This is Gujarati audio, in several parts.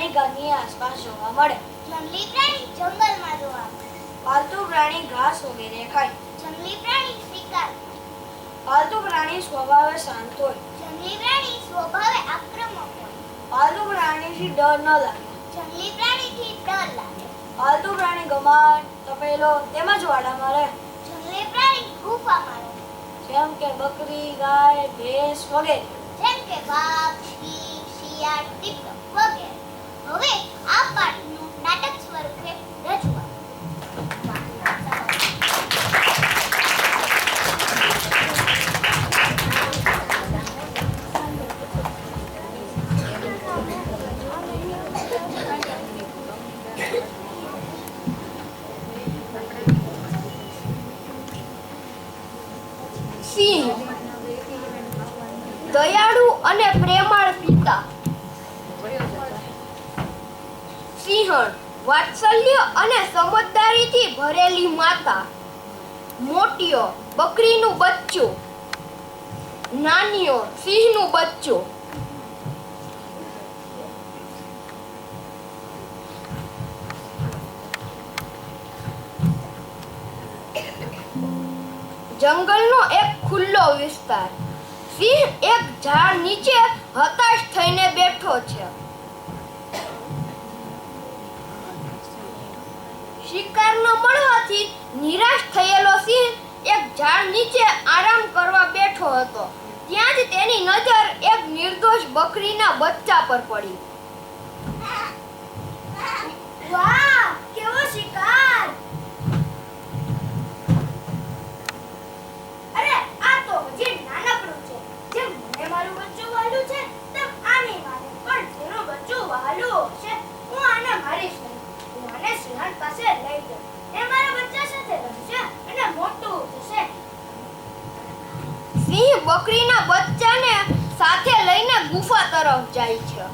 પ્રાણી ઘરની આસપાસ જોવા મળે. જંગલી પ્રાણી જંગલમાં જોવા મળે. પાલતુ પ્રાણી ઘાસ વગેરે ખાય. જંગલી પ્રાણી શિકાર. પાલતુ પ્રાણી સ્વભાવે શાંત હોય. જંગલી પ્રાણી સ્વભાવે આક્રમક હોય. પાલતુ પ્રાણીથી ડર ન લાગે. જંગલી પ્રાણીથી ડર લાગે. પાલતુ પ્રાણી ગમાણ, તપેલો તેમજ વાડામાં રહે. જંગલી પ્રાણી ગુફામાં રહે. જેમ કે બકરી, ગાય, ભેંસ વગેરે. જેમ કે વાઘ, સિંહ, શિયાળ, દીપડો વગેરે. હવે આ પાઠનું નાટક સ્વરૂપે રજૂઆત. સિંહ દયાળુ અને પ્રેમાળ પિતા. સિંહણ વાત્સલ્ય અને સમજદારીથી ભરેલી માતા. મોટિયો બકરીનું બચ્ચું. નાનિયો સિંહનું બચ્ચું. જંગલનો એક ખુલ્લો વિસ્તાર. સિંહ એક ઝાડ નીચે હતાશ થઈને બેઠો છે. શિકાર ન મળવાથી નિરાશ થયેલો સિંહ એક ઝાડ નીચે આરામ કરવા બેઠો હતો. ત્યાં જ તેની નજર એક નિર્દોષ બકરીના બચ્ચા પર પડી. વાહ, કેવો શિકાર! અરે આ તો હજી નાનકડું છે. જેમ મને મારું બચ્ચું વહાલું છે તેમ આને મારે. પણ જેનું બચ્ચું વહાલું હશે હું આને મારીશ નહીં. હું આને સિંહણ પાસે લઈ જઈશ. એ મારા બચ્ચા સાથે રહેશે અને મોટું થશે. સિંહ બકરીના બચ્ચાને સાથે લઈને ગુફા તરફ જાય છે.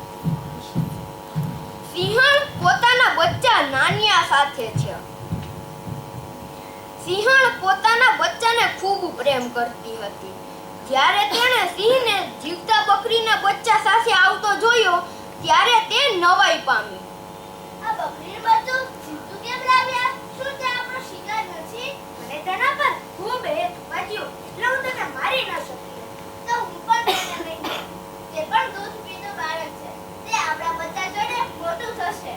સિંહણ પોતાના બચ્ચા નાનિયા સાથે છે. સિંહણ પોતાના બચ્ચાને ખૂબ પ્રેમ કરતી હતી. જ્યારે તેણે સિંહને જીવતા બકરીના બચ્ચા સાથે આવતો જોયો ત્યારે તે નવાઈ પામી. આ બકરીનું બચ્ચું જીવતું કેમ લાવ્યા? શું તે આપણો શિકાર નથી? મને તેના પર ખૂબ હેત વાગ્યું એટલે હું તેને મારી ન શકી. તો હું પણ તેને લઈ ગઈ. તે પણ દૂધ પીતું બાળક છે. તે આપણા બચ્ચા જોડે મોટું થશે.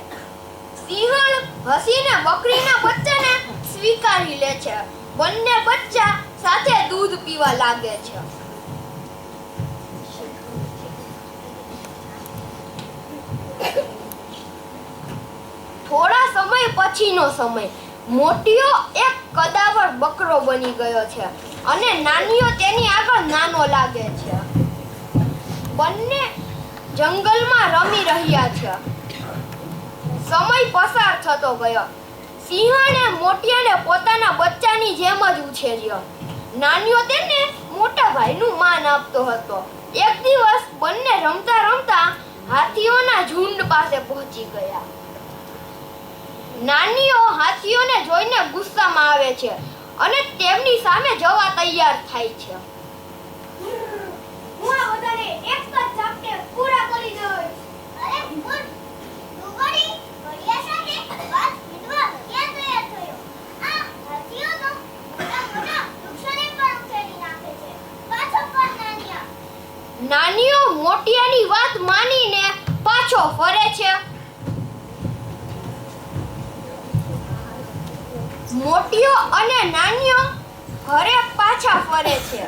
સિંહણ હસીને બકરીના બચ્ચાને સ્વીકારી લે છે. બંને બચ્ચા સાથે દૂધ પીવા લાગે છે. થોડા સમય પછીનો સમય. મોટિયો એક કદાવર બકરો બની ગયો છે અને નાનિયો તેની આગળ નાનો લાગે છે. બંને જંગલમાં રમી રહ્યા છે. સમય પસાર થતો ગયો. સિંહણે મોટિયાને પોતાના બચ્ચાની જેમ જ ઉછેર્યો. નાનિયો તેને મોટા ભાઈનું માન આપતો હતો. એક દિવસ બંને રમતા રમતા હાથીઓના ઝુંડ પાસે પહોંચી ગયા. નાનિયો હાથીઓને જોઈને ગુસ્સામાં આવે છે અને તેમની સામે જવા તૈયાર થાય છે. હું આ બધાને એક જ ઝાપટે પૂરા કરી દઈશ. અરે મૂર્ખ! તું વળી ઘડિયા સાથે વાત વિધવા ક્યાં તૈયાર થયો? આ હાથીઓ તો મોટા મોટા વૃક્ષોને પણ ઉખેડી નાખે છે. પાછો ફર નાનિયા. નાનિયો મોટિયાની વાત માનીને પાછો ફરે છે. મોટિયો અને નાનિયો ઘરે પાછા ફરે છે.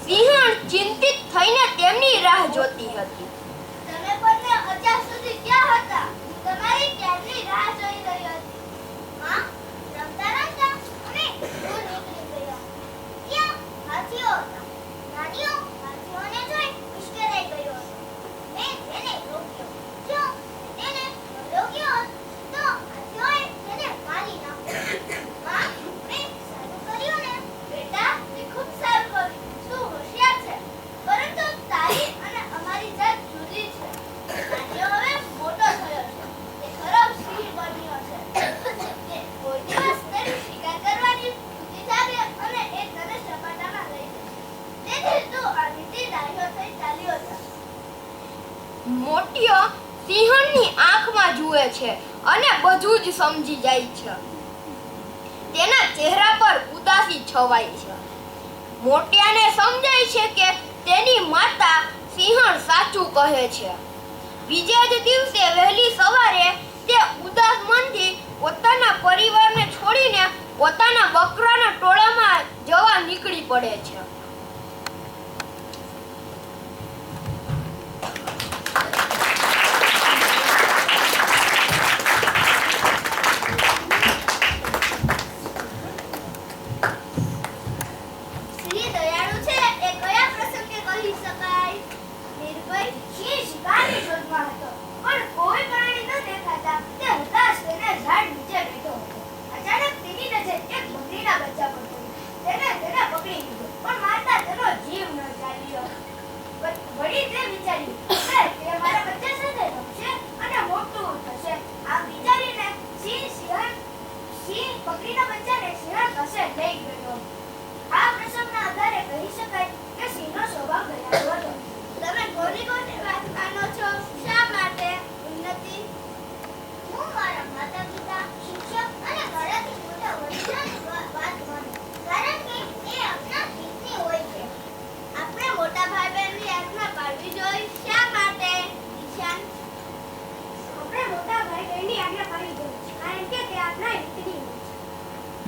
સિંહણ ચિંતિત થઈને તેમની રાહ જોતી હતી. તમે બંને અત્યાર સુધી ક્યાં હતા? હું તમારી ક્યારની રાહ જોઈ રહી હતી. હા, રમતા રમતા અમે દૂર નીકળી ગયા. ત્યાં હાથીઓ હતા. નાનિયો હાથીઓને જોઈ ઉશ્કેરાઈ ગયો હતો. મેં તેને રોક્યો. જો તેને રોક્યો હોત તો હાથીઓએ તેને મારી નાખ્યો. માં, મેં સારું કર્યું ને? બેટા, તે ખૂબ સારું કર્યું. તું હોશિયાર છે. પરંતુ તારી અને અમારી જાત જુદી છે. નાનિયો હવે મોટો થયો છે. તે ખરો સિંહ બન્યો છે. તે કોઈ દિવસ તેનો શિકાર કરવાની બુદ્ધિ જાગે અને એ તને સપાટામાં લઈ જશે. તેથી તું આનીથી ડાહ્યો થઈ ચાલ્યો જા. મોટિયો સિંહણની આંખમાં જુએ છે અને બધું જ સમજી જાય છે. તેના ચહેરા પર ઉદાસી છવાય છે. મોટિયાને સમજાય છે કે તેની માતા સિંહણ સાચું કહે છે. બીજા જ દિવસે વહેલી સવારે તે ઉદાસ મનથી પોતાના પરિવારને છોડીને પોતાના બકરાના ટોળામાં જવા નીકળી પડે છે. સિંહ દયાળુ છે એ કયા પ્રસંગે કહી શકાય? નિર્ભય સિંહ શિકારની શોધમાં હતો, પણ કોઈ પ્રાણી ન દેખાતા તે હતાશ થઈને ઝાડ નીચે બેઠો હતો. અચાનક તેની નજર એક બકરીના બચ્ચા પર પડી. તેને પકડી લીધો, પણ મારતા તેનો જીવ ન ચાલ્યો. વળી તે વિચાર્યું કે તે મારા બચ્ચા સાથે રમશે અને મોટું થશે. આમ વિચારીને સિંહ બકરીના બચ્ચાને સિંહણ પાસે લઈ ગયો. આ પ્રસંગના આધારે કહી શકાય કે સિંહનો સ્વભાવ દયાળુ હતો. તમે કોની વાત માનો છો? શા માટે? ઉન્નતિ, હું મારા માતા-પિતા, શિક્ષક અને મારાથી મોટા વડીલોની વાત માનું, કારણ કે એ આપણા હિતની હોય છે. આપણે મોટા ભાઈ બહેનની આજ્ઞા પાળવી જોઈએ. શા માટે? ઈશાન, આપણે મોટા ભાઈ બહેનની આજ્ઞા પાળવી જોઈએ, કારણ કે તે આપણા હિતની હોય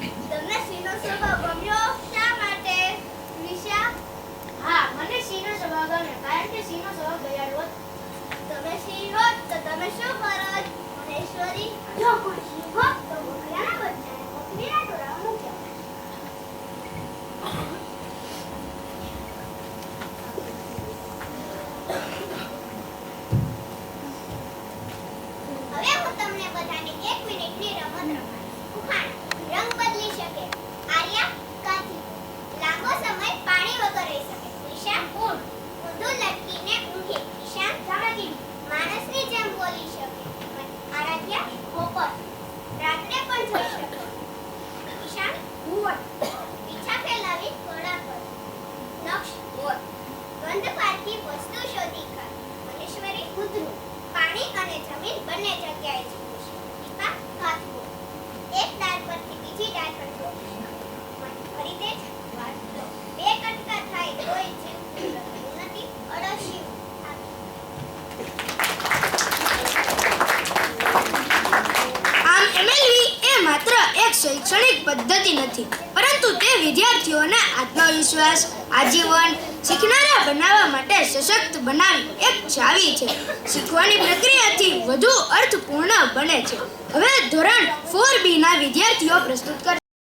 છે. તમને સિંહનો સ્વભાવ ગમ્યો? શા માટે? નિશા, હા, મને સિંહનો સ્વભાવ ગમે, કારણ કે સિંહનો સ્વભાવ દયાળુ હતો. તમે સિંહ હોત તો તમે શું કરત? મહેશ્વરી, જો કોઈ સિંહ હોત તો બકરાના બચ્ચાને બકરીના ટોળામાં મૂક્યા. હવે હું તમને બધાને 1 મિનિટની રમત રમાડીશ. ઉખાણા. રંગ બદલી શકે. આર્યા, કાચી. લાંબો સમય પાણી વગર રહી શકે. ઈશા, ઊંટ. ઊંધું લટકીને ઊંઘે. ઈશાન, ચમકીલી. માણસની જેમ બોલી શકે. આરાધ્યા, પોપટ. રાત્રે પણ જોઈ શકે. ઈશાન, ઘુવડ. પીછા ફેલાવી ઘોડા પર. નક્ષ, મોર. ગંધ પારખી વસ્તુ શોધી ખાય. મહેશ્વરી, કૂતરું. પાણી અને જમીન બંને જગ્યાએ જીવે છે. દીપા, કાચબો. એક ડાળ પરથી બીજી ડાળ પર જોડી શકે. ફરી તે જ વાત લો. 2 કટકા થાય તોય જીવતું રહે. ઉન્નતિ, અળસિયું. આમ MLV એ માત્ર એક શૈક્ષણિક પદ્ધતિ નથી, પરંતુ તે વિદ્યાર્થીઓને આત્મવિશ્વાસ, આજીવન શીખનારા બનાવવા માટે સશક્ત બનાવી એક ચાવી છે. શીખવાની પ્રક્રિયાથી વધુ અર્થપૂર્ણ બને છે. હવે ધોરણ 4B ના વિદ્યાર્થીઓ પ્રસ્તુત કરશે.